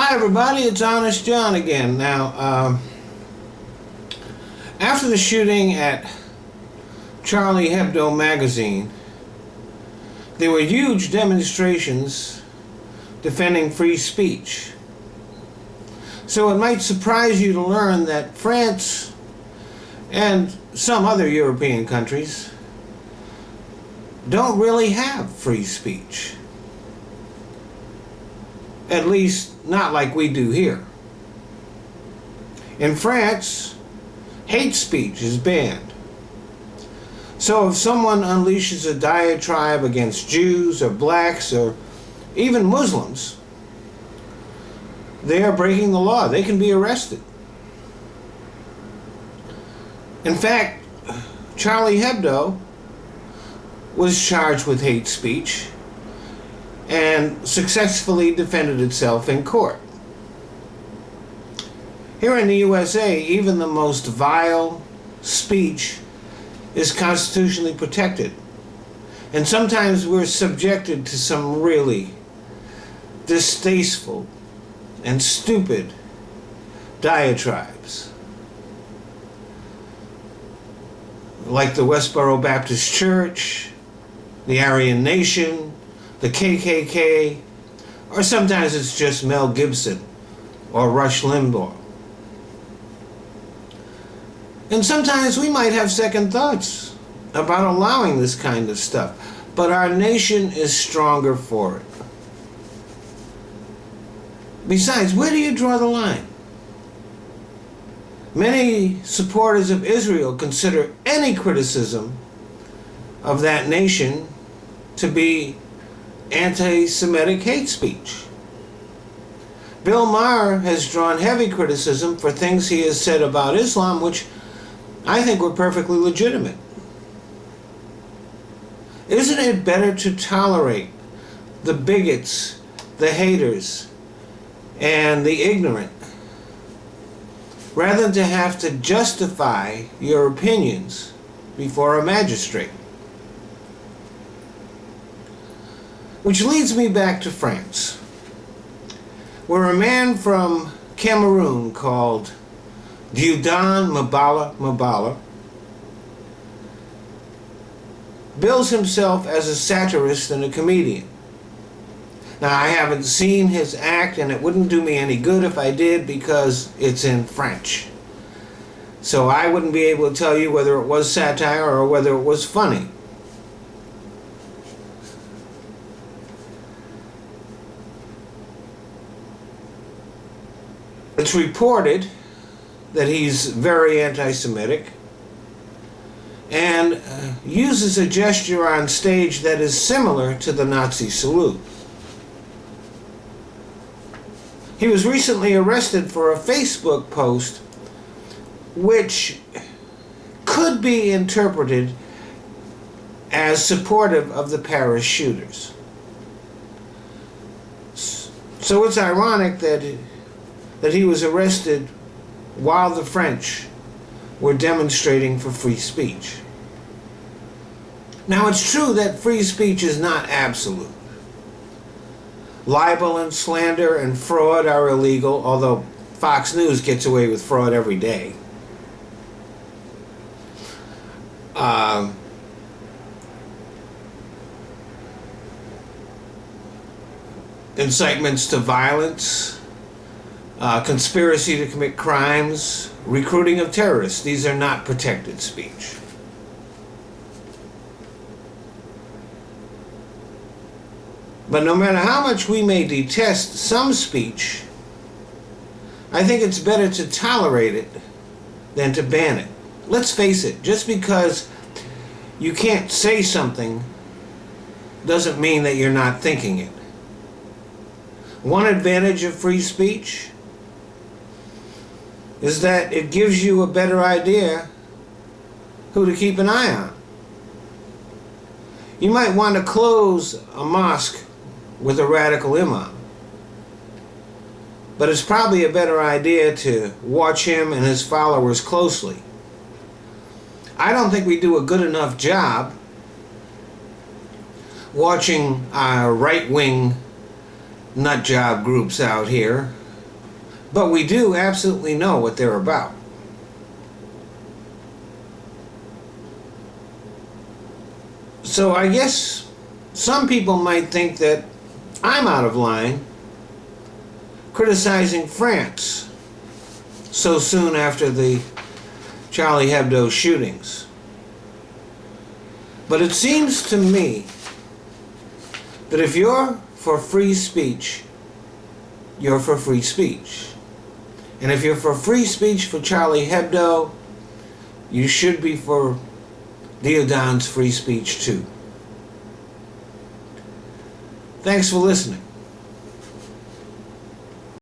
Hi everybody, it's Honest John again. Now, after the shooting at Charlie Hebdo magazine, there were huge demonstrations defending free speech. So it might surprise you to learn that France and some other European countries don't really have free speech. At least, not like we do here. In France, hate speech is banned. So if someone unleashes a diatribe against Jews or blacks or even Muslims, they are breaking the law. They can be arrested. In fact, Charlie Hebdo was charged with hate speech and successfully defended itself in court. Here in the USA, even the most vile speech is constitutionally protected. And sometimes we're subjected to some really distasteful and stupid diatribes. Like the Westboro Baptist Church, the Aryan Nation, the KKK, or sometimes it's just Mel Gibson or Rush Limbaugh. And sometimes we might have second thoughts about allowing this kind of stuff, but our nation is stronger for it. Besides, where do you draw the line? Many supporters of Israel consider any criticism of that nation to be anti-Semitic hate speech. Bill Maher has drawn heavy criticism for things he has said about Islam, which I think were perfectly legitimate. Isn't it better to tolerate the bigots, the haters, and the ignorant, rather than to have to justify your opinions before a magistrate? Which leads me back to France, where a man from Cameroon called Dieudonné Mabala bills himself as a satirist and a comedian. Now, I haven't seen his act, and it wouldn't do me any good if I did because it's in French. So I wouldn't be able to tell you whether it was satire or whether it was funny. It's reported that he's very anti-Semitic and uses a gesture on stage that is similar to the Nazi salute. He was recently arrested for a Facebook post which could be interpreted as supportive of the Paris shooters. So it's ironic that he was arrested while the French were demonstrating for free speech. Now, it's true that free speech is not absolute. Libel and slander and fraud are illegal, although Fox News gets away with fraud every day. Incitements to violence, conspiracy to commit crimes, recruiting of terrorists. These are not protected speech. But no matter how much we may detest some speech, I think it's better to tolerate it than to ban it. Let's face it, just because you can't say something doesn't mean that you're not thinking it. One advantage of free speech is that it gives you a better idea who to keep an eye on. You might want to close a mosque with a radical imam, but it's probably a better idea to watch him and his followers closely. I don't think we do a good enough job watching our right-wing nut job groups out here But we do absolutely know what they're about. So I guess some people might think that I'm out of line criticizing France so soon after the Charlie Hebdo shootings. But it seems to me that if you're for free speech, you're for free speech. And if you're for free speech for Charlie Hebdo, you should be for Diodon's free speech too. Thanks for listening.